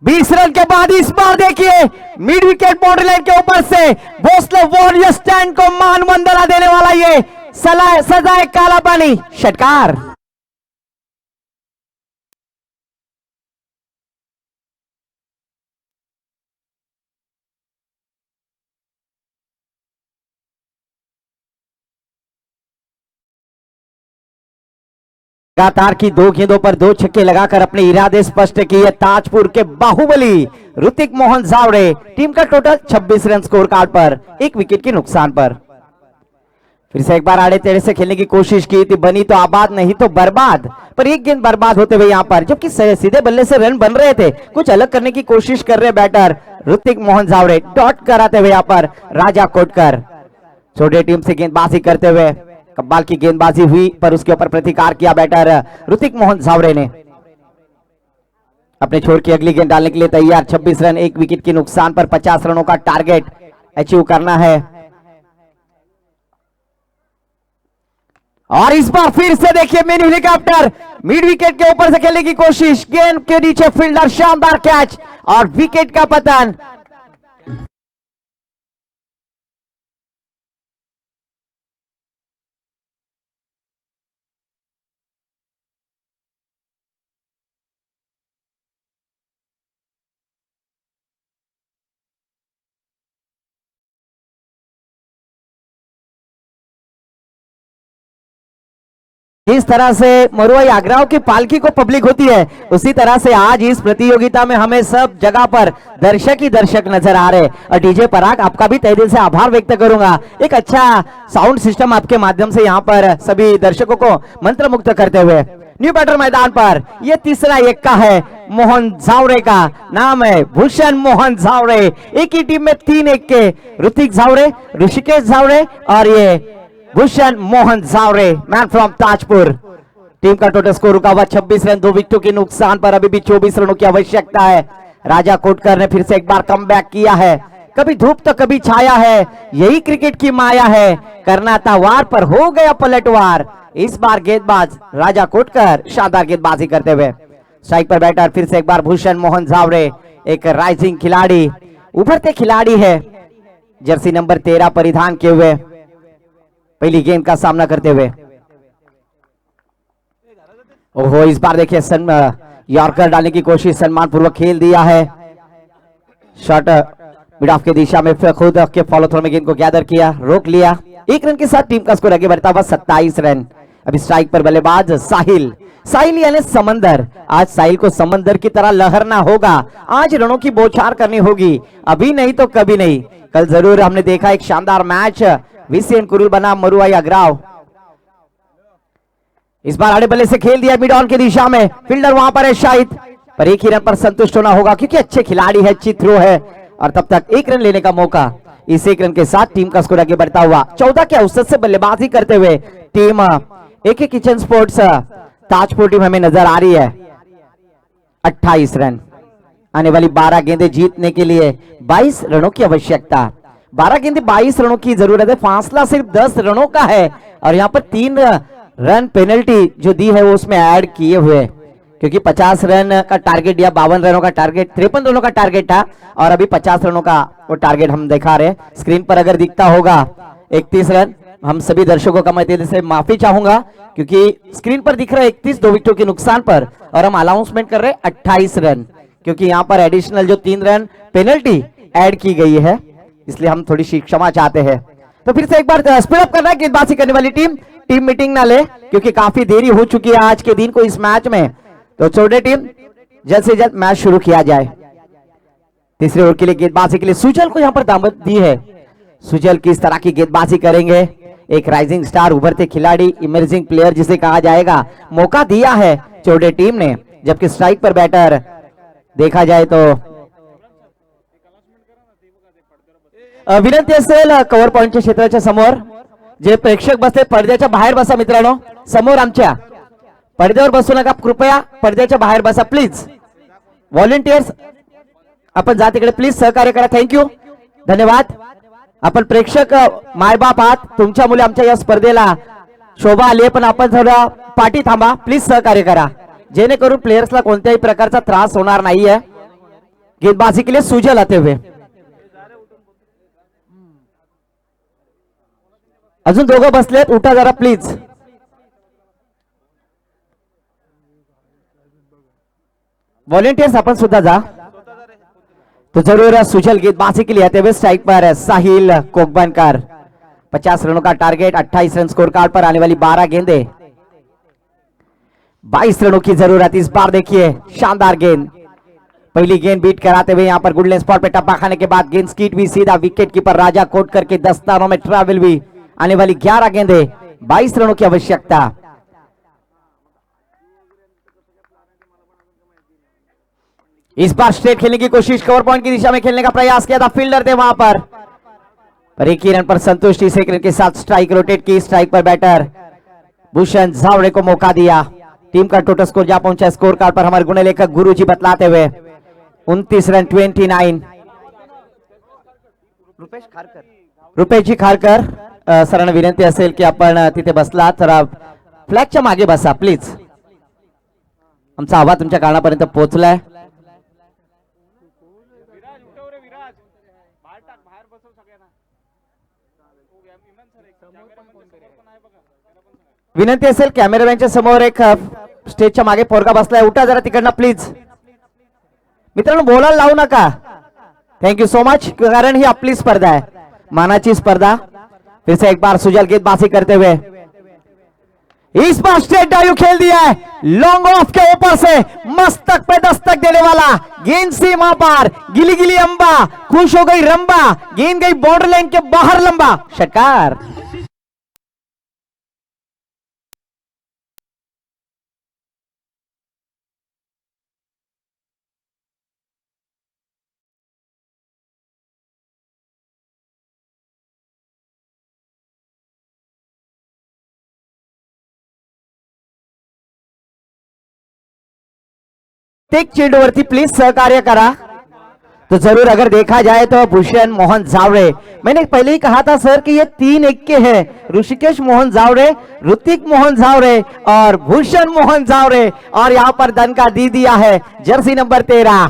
20 रन के बाद इस बार देखिए मिड विकेट बाउंड्री लाइन के ऊपर से भोसले वॉरियर स्टैंड को मान वंदना देने वाला ये सजाए काला पानी षटकार। लगातार की 2 गेंदों पर 2 छक्के लगाकर अपने इरादे स्पष्ट किए ताजपुर के बाहुबली ऋतिक मोहन झावड़े। टीम का टोटल 26 रन स्कोर कार्ड पर 1 विकेट के नुकसान पर। फिर से एक बार आड़े तेड़े से खेलने की कोशिश की थी, बनी तो आबाद नहीं तो बर्बाद, पर एक गेंद बर्बाद होते हुए यहां पर जबकि सीधे बल्ले से रन बन रहे थे, कुछ अलग करने की कोशिश कर रहे बैटर ऋतिक मोहन झावड़े। डॉट कराते हुए यहां पर राजा कोटकर छोटे टीम से गेंदबाजी करते हुए कब्बाल की गेंदबाजी हुई, पर उसके ऊपर प्रतिकार किया बैटर ऋतिक मोहन झावड़े ने। अपने छोर की अगली गेंद डालने के लिए तैयार। 26 रन 1 विकेट के नुकसान पर 50 रनों का टारगेट अचीव करना है। और इस बार फिर से देखिए मिनी हेलीकॉप्टर मिड विकेट के ऊपर से खेलने की कोशिश, गेंद के नीचे फील्डर शानदार कैच और विकेट का पतन। जिस तरह से मरुआई आगराओं की पालकी को पब्लिक होती है, उसी तरह से आज इस प्रतियोगिता में हमें सब जगह पर दर्शक ही दर्शक नजर आ रहे। और डीजे पराग आपका भी तहे दिल से आभार व्यक्त करूंगा, एक अच्छा साउंड सिस्टम आपके माध्यम से यहां पर सभी दर्शकों को मंत्रमुग्ध करते हुए। न्यू बैटर मैदान पर यह तीसरा एक्का है, मोहन झावड़े का नाम है भूषण मोहन झावड़े। एक ही टीम में 3 एक्के, ऋतिक झावड़े, ऋषिकेश झावड़े और ये Bhushan Mohan Jhawade man from Tajpur. Team का टोटल स्कोर रुका हुआ 26 रन, 2 विकेटों के नुकसान पर अभी भी 24 रनों की आवश्यकता है। राजा कोटकर ने फिर से एक बार कमबैक किया है। कभी धूप तो कभी छाया है, यही क्रिकेट की माया है। करना था वार पर हो गया पलटवार। इस बार गेंदबाज राजा कोटकर शानदार गेंदबाजी करते हुए। स्ट्राइक पर बैटर फिर से एक बार भूषण मोहन झावड़े, एक राइजिंग खिलाड़ी, उभरते खिलाड़ी है, जर्सी नंबर 13 परिधान किए हुए पहली गेंद का सामना करते हुए। ओहो, इस बार देखिए यॉर्कर डालने की कोशिश, सम्मान पूर्वक खेल दिया है। शॉट मिड ऑफ की दिशा में फिर खुद के फॉलो थ्रो में गेंद को गैदर किया, रोक लिया। 1 रन के साथ टीम का स्कोर आगे बढ़ता हुआ 27 रन। अभी स्ट्राइक पर बल्लेबाज साहिल, साहिल यानी समंदर। आज साहिल को समंदर की तरह लहरना होगा, आज रनों की बौछार करनी होगी, अभी नहीं तो कभी नहीं। कल जरूर हमने देखा एक शानदार मैच, विसियन कुरुल बना मरुआई अग्राव। इस बार आड़े बल्ले से खेल दिया मिड ऑन की दिशा में, फील्डर वहां पर है शाहिद, पर 1 ही रन पर संतुष्ट होना होगा क्योंकि अच्छे खिलाड़ी है, अच्छी थ्रो है और तब तक 1 रन लेने का मौका। इस 1 रन के साथ टीम का स्कोर आगे बढ़ता हुआ 14 के औसत से बल्लेबाजी करते हुए टीम एके किचन स्पोर्ट्स ताजपुर टीम हमें नजर आ रही है। 28 रन, आने वाली 12 गेंदें जीतने के लिए 22 रनों की आवश्यकता। 12 गेंदें 22 रनों की जरूरत है, फासला सिर्फ 10 रनों का है और यहाँ पर 3 रन पेनल्टी जो दी है वो उसमें ऐड किए हुए, क्योंकि 50 रन का टारगेट या 52 रनों का टारगेट, 53 रनों का टारगेट था और अभी 50 रनों का वो टारगेट हम दिखा रहे हैं। स्क्रीन पर अगर दिखता होगा 31 रन, हम सभी दर्शकों का मैं दिल से माफी चाहूंगा क्योंकि स्क्रीन पर दिख रहा है 31, 2 विकेटों के नुकसान पर, और हम अनाउंसमेंट कर रहे हैं 28 रन क्योंकि यहाँ पर एडिशनल जो 3 रन पेनल्टी ऐड की गई है, इसलिए हम थोड़ी सी क्षमा चाहते हैं। तो फिर से एक बार स्पीड अप करना है गेंदबाजी करने वाली टीम मीटिंग ना ले क्योंकि काफी देरी हो चुकी है आज के दिन को इस मैच में। तो छोटे टीम जल्द से जल्द मैच शुरू किया जाए। तीसरे ओवर के लिए गेंदबाजी के लिए सुजल को यहां पर दावत दी है। सुजल किस तरह की गेंदबाजी करेंगे, एक राइजिंग स्टार, उभरते खिलाड़ी, इमर्जिंग प्लेयर जिसे कहा जाएगा, मौका दिया है छोटे टीम ने। जबकि स्ट्राइक पर बैटर देखा जाए तो विनंती असेल कव्हर पॉइंटच्या क्षेत्राच्या समोर जे प्रेक्षक बसते पडद्याच्या बाहेर बसा मित्रांनो, समोर आमच्या पडद्यावर बसू नका, कृपया पडद्याच्या बाहेर बसा प्लीज। व्हॉलेंटियर्स आपण जा तिकडे, प्लीज सहकार्य करा, थँक्यू, धन्यवाद। आपण प्रेक्षक मायबाप आहात, तुमच्या मुले आमच्या या स्पर्धेला शोभा आली आहे, पण आपण थोडा पाठी थांबा, प्लीज सहकार्य करा जेणेकरून प्लेयर्सला कोणत्याही प्रकारचा त्रास होणार नाहीये। गेंदबाजी के लिए सुजल आते हुए अजून दोघं बसलेत, उठा जरा प्लीज। वॉलेंटियर्स अपन सुद्धा जा। तो जरूर सुजल गेंदबाजी के लिए आते हुए स्ट्राइक पर साहिल कोकबनकर। 50 रनों का टारगेट, 28 रन स्कोर कार्ड पर, आने वाली 12 गेंदें, 22 रनों की जरूरत। इस बार देखिए शानदार गेंद, पहली गेंद बीट कराते हुए यहाँ पर गुडलैंड स्पॉट पे टप्पा खाने के बाद गेंद स्कीट भी सीधा विकेट कीपर राजा कोटकर के दस्तानों में ट्रैवल भी। आने वाली 11 गेंदें, 22 रनों की आवश्यकता। इस बार स्ट्रेट खेलने की कोशिश, कवर पॉइंट की दिशा में खेलने का प्रयास किया था, फील्डर थे वहां पर 1 ही रन पर संतुष्टि से रन के साथ स्ट्राइक रोटेट की। स्ट्राइक पर बैटर भूषण झावड़े को मौका दिया। टीम का टोटल स्कोर जा पहुंचा स्कोर कार्ड पर हमारे गुणे लेखक गुरु जी बतलाते हुए 29 रन 29। रुपेशजी खारकर सरांना विनंती असेल की आपण तिथे बसला तर फ्लॅगच्या मागे बसा प्लीज, आमचा आवाज तुमच्या कानापर्यंत पोहोचलाय। विनंती असेल कॅमेरामॅनच्या समोर एक स्टेजच्या मागे पोरगा बसलाय, उठा जरा तिकडनं प्लीज। मित्रांनो बोलायला लावू नका, थँक्यू सो मच, कारण ही आपली स्पर्धा है, मानाची स्पर्धा। फिर से एक बार सुजल गेंदबाजी करते हुए इस बार स्ट्रेट ड्राइव खेल दिया है, लॉन्ग ऑफ के ऊपर से मस्तक पे दस्तक देने वाला गेंद सीमा पार, गिली गिली अंबा, खुश हो गई रंबा, गेंद गई बॉर्डर लाइन के बाहर लंबा, षटकार। प्रत्येक चेंडूवरती प्लीज सहकार्य करा। तो जरूर अगर देखा जाए तो भूषण मोहन जावरे, मैंने पहले ही कहा था सर कि ये 3 एक्के हैं, ऋषिकेश मोहन जावरे, ऋतिक मोहन जावरे और भूषण मोहन जावरे, और यहां पर दन का दी दिया है जर्सी नंबर 13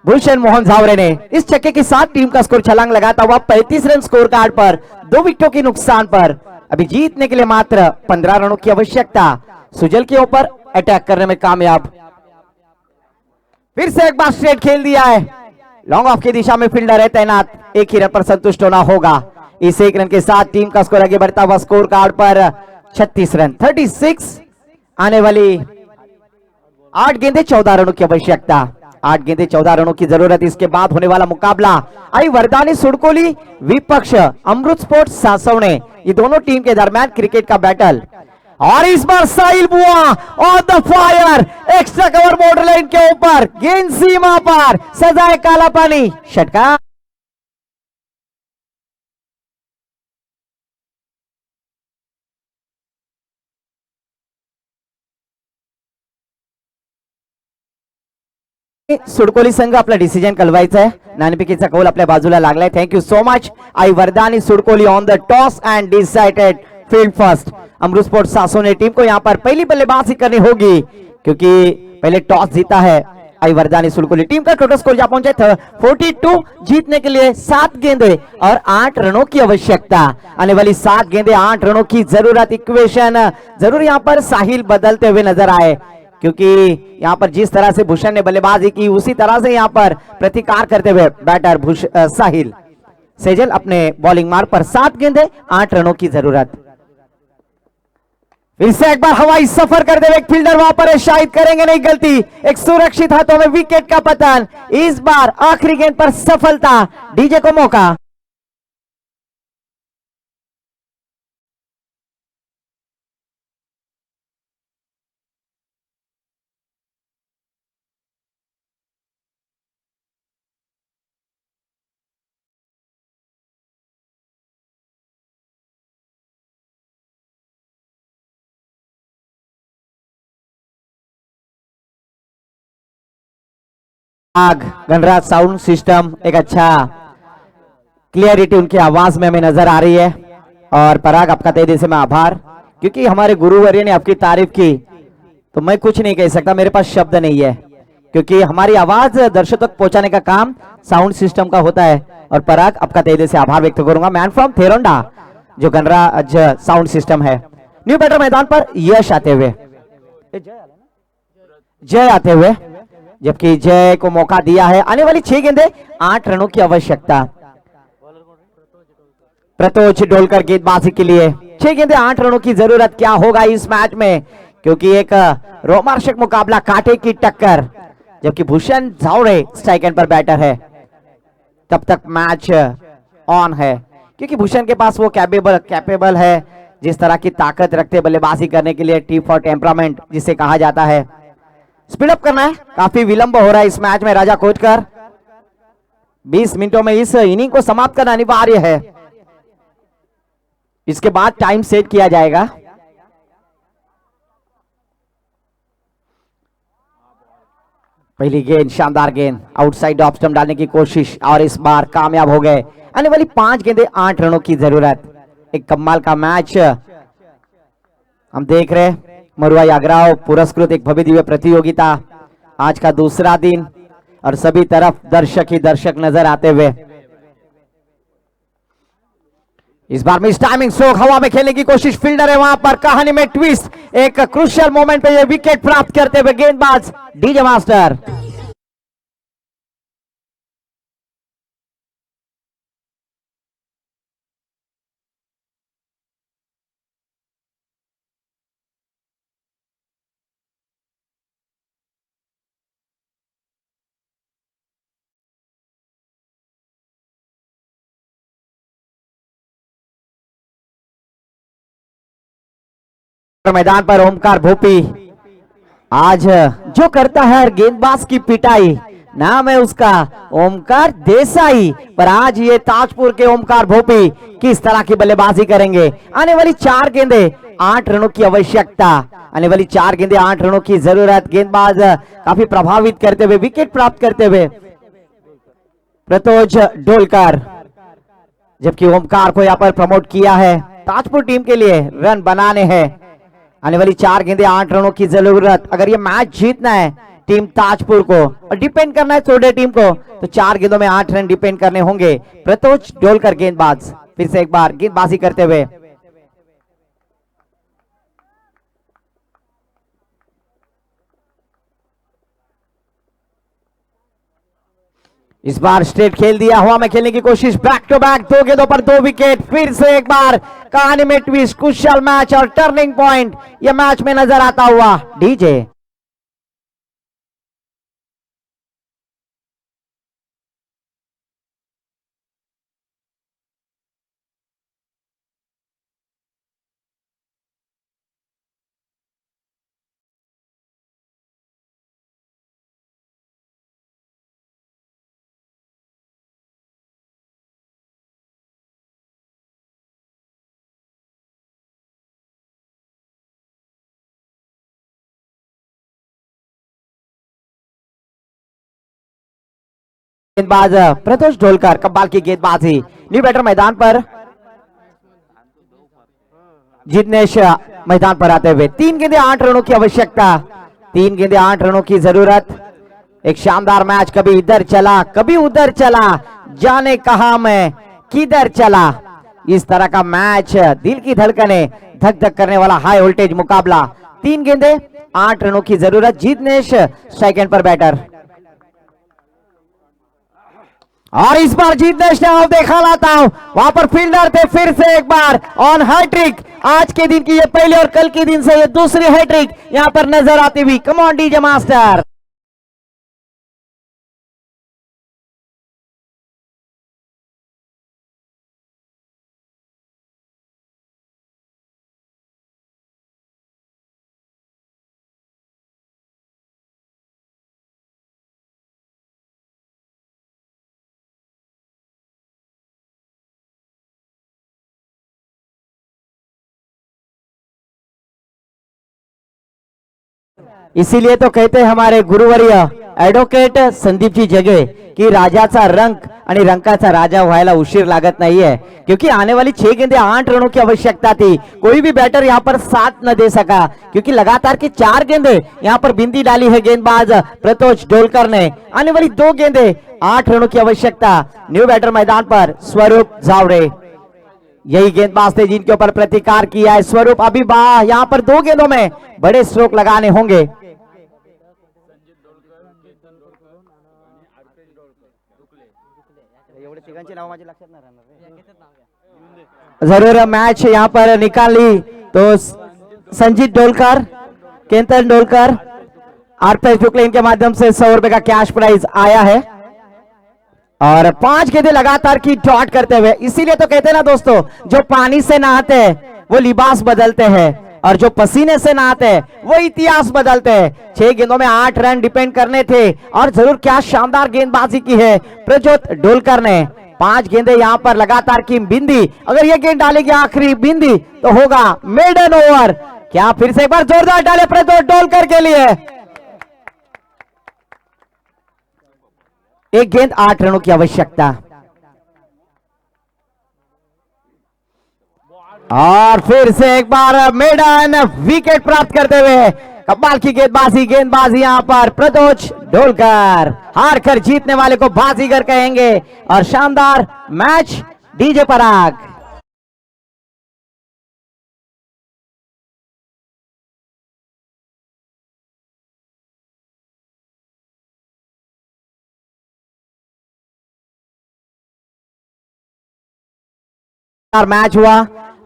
भूषण मोहन जावरे ने। इस छक्के के साथ टीम का स्कोर छलांग लगाता हुआ 35 रन स्कोर कार्ड पर 2 विकेटों के नुकसान पर। अभी जीतने के लिए मात्र 15 रनों की आवश्यकता। सुजल के ऊपर अटैक करने में कामयाब, फिर से एक बार स्ट्रेट खेल दिया है। लॉन्ग ऑफ की दिशा में फील्डर है तैनात, एक ही रन पर संतुष्ट होना होगा। इस एक रन के साथ टीम का स्कोर आगे बढ़ता हुआ स्कोर कार्ड पर 36 रन 36। आने वाली 8 गेंदें 14 रनों की आवश्यकता, 8 गेंदें 14 रनों की जरूरत। इसके बाद होने वाला मुकाबला आई वरदानी सुड़कोली विपक्ष अमृत स्पोर्ट्स सासवणे, ये दोनों टीम के दरमियान क्रिकेट का बैटल। और इस बार साहिल बुआ on the fire, extra cover border line के ऊपर, गेंद सीमा पर, सजाए काला पानी, षटकार। सुडकोली संघ आपला डिसिजन कळवायचा आहे। नाणेफेकीचा कौल आपल्या बाजूला लागलाय। Thank you so much. Aai Vardani Sudkoli won the toss and decided field first. Amrut sports Sasone team को यहां पर पहली बल्लेबाजी करनी होगी क्योंकि पहले टॉस जीता है आई वरदानी सुडकोली टीम का। टोटल स्कोर जहां पहुंचे 42, जीतने के लिए 7 गेंदे और 8 रनों की आवश्यकता। आने वाली 7 गेंदे 8 रनों की जरूरत। इक्वेशन जरूर यहां पर साहिल बदलते हुए नजर आए क्योंकि यहां पर जिस तरह से भूषण ने बल्लेबाजी की उसी तरह से यहां पर प्रतिकार करते हुए बैटर साहिल सेजल अपने बॉलिंग मार्ग पर 7 गेंदे 8 रनों की जरूरत। फिर से एक बार हवाई सफर करते हुए एक फील्डर वहां पर है, शायद करेंगे नहीं गलती, एक सुरक्षित हाथों में विकेट का पतन। इस बार आखिरी गेंद पर सफलता, डीजे को मौका। आग गणराज साउंड सिस्टम, एक अच्छा क्लियरिटी उनकी आवाज में हमें नजर आ रही है। और पराग आपका तहे दिल से मैं आभार, क्योंकि हमारे गुरुवर्य ने आपकी तारीफ की तो मैं कुछ नहीं कह सकता, मेरे पास शब्द नहीं है, क्योंकि हमारी आवाज दर्शकों तक पहुंचाने का काम साउंड सिस्टम का होता है। और पराग आपका तहे दिल से आभार व्यक्त करूंगा। मैन फ्रॉम थेरोंडा जो गणराज साउंड सिस्टम है। न्यू बैटर मैदान पर यश आते हुए, जय आते हुए, जबकि जय को मौका दिया है। आने वाली 6 गेंदे 8 रनों की आवश्यकता। प्रतोष डोलकर गेंदबाजी के लिए 6 गेंदे 8 रनों की जरूरत। क्या होगा इस मैच में, क्योंकि एक रोमांचक मुकाबला, कांटे की टक्कर, जबकि भूषण जावड़े स्ट्राइक एंड पर बैटर है। तब तक मैच ऑन है क्योंकि भूषण के पास वो कैपेबल है जिस तरह की ताकत रखते बल्लेबाजी करने के लिए, टी फॉर टेम्परामेंट जिसे कहा जाता है। स्पीड अप करना है, काफी विलंब हो रहा है इस मैच में। राजा खोजकर 20 मिनटों में इस इनिंग को समाप्त करना अनिवार्य है, इसके बाद टाइम सेट किया जाएगा। पहली गेंद शानदार गेंद, आउटसाइड ऑफ स्टंप डालने की कोशिश और इस बार कामयाब हो गए। आने वाली 5 गेंदे 8 रनों की जरूरत। एक कमाल का मैच हम देख रहे हैं। मरुआ याग्राव पुरस्कृत एक भव्य दिव्य प्रतियोगिता, आज का दूसरा दिन और सभी तरफ दर्शक ही दर्शक नजर आते हुए। इस बार मिस टाइमिंग स्ट्रोक, हवा में खेलने की कोशिश, फील्डर है वहां पर, कहानी में ट्विस्ट, एक क्रूशियल मोमेंट पे ये विकेट प्राप्त करते हुए गेंदबाज डीजे मास्टर। मैदान पर ओमकार भोपी आज जो करता है गेंदबाज की पिटाई, नाम है उसका ओमकार देसाई। पर आज ये ताजपुर के ओमकार भोपी किस तरह की बल्लेबाजी करेंगे। आने वाली 4 गेंदे 8 रनों की आवश्यकता, आने वाली 4 गेंदे 8 रनों की जरूरत। गेंदबाज काफी प्रभावित करते हुए, विकेट प्राप्त करते हुए प्रतोज डोलकर, जबकि ओमकार को यहाँ पर प्रमोट किया है। ताजपुर टीम के लिए रन बनाने हैं। आने वाली 4 गेंदे 8 रनों की जरूरत। अगर ये मैच जीतना है टीम ताजपुर को और डिपेंड करना है सोडे टीम को, तो 4 गेंदों में 8 रन डिपेंड करने होंगे। प्रतोज डोलकर गेंदबाज फिर से एक बार गेंदबाजी करते हुए, इस बार स्ट्रेट खेल दिया, हवा में खेलने की कोशिश, बैक टू बैक 2 गेंदों पर 2 विकेट। फिर से एक बार कहानी में ट्विस्ट, कुशल मैच और टर्निंग पॉइंट यह मैच में नजर आता हुआ। डीजे गेंदबाज प्रतोष ढोलकर, कब्बाल की गेंदबाजी। न्यू बैटर मैदान पर, जिग्नेश मैदान पर आते हुए 3 गेंदे 8 रनों की आवश्यकता, 3 गेंदे 8 रनों की जरूरत। एक शानदार मैच, कभी इधर चला कभी उधर चला, जाने कहा मैं किधर चला। इस तरह का मैच, दिल की धड़कने धक धक करने वाला हाई वोल्टेज मुकाबला। 3 गेंदे 8 रनों की जरूरत। जिग्नेश सेकंड पर बैटर, और इस बार जिग्नेश ने आओ देखा लाता हूं, वहां पर फील्डर थे। फिर से एक बार ऑन हैट्रिक, आज के दिन की ये पहले और कल के दिन से ये दूसरी हैट्रिक यहां पर नजर आती हुई। Come on DJ master. इसीलिए तो कहते हैं हमारे गुरुवर्य ऍडव्होकेट संदीप जी जगे की राजाचा रंग आणि रंकाचा राजा व्हायला उशीर लागत नाहीये, क्योंकि आने वाली 6 गेंदे 8 रनों की आवश्यकता थी। कोई भी बैटर यहां पर साथ न दे सका, क्योंकि लगातार की 4 गेंदे यहां पर बिंदी डाली है गेंदबाज प्रतोष डोलकर ने। आने वाली 2 गेंदे 8 रनों की आवश्यकता। न्यू बैटर मैदान पर स्वरूप झावड़े, यही गेंदबाज थे जिनके ऊपर प्रतिकार किया है स्वरूप। अभी यहां पर 2 गेंदों में बड़े स्ट्रोक लगाने होंगे। जरूर मैच यहां पर निकाली तो संजीत डोलकर, केतन डोलकर, आरपीएस शुक्ला इनके माध्यम से 100 रुपए का कैश प्राइज आया है और 5 गेंदे लगातार की डॉट करते हुए। इसीलिए तो कहते हैं ना दोस्तों, जो पानी से नहाते हैं वो लिबास बदलते हैं और जो पसीने से नहाते हैं वो इतिहास बदलते हैं। 6 गेंदों में 8 रन डिपेंड करने थे और जरूर क्या शानदार गेंदबाजी की है प्रज्योत डोलकर ने। 5 गेंदे यहां पर लगातार की बिंदी, अगर ये गेंद डालेगी आखिरी बिंदी तो होगा मेडन ओवर। क्या फिर से एक बार जोरदार डाले प्रज्योत डोलकर के लिए। 1 गेंद 8 रनों की आवश्यकता और फिर से एक बार मेडन विकेट प्राप्त करते हुए। कमाल की गेंदबाजी यहां पर प्रतोष डोलकर, हार कर जीतने वाले को बाजीगर कहेंगे और शानदार मैच डीजे पराग। मैच हुआ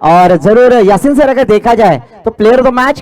और जरूर यासीन से अगर देखा जाए तो प्लेयर ऑफ द मैच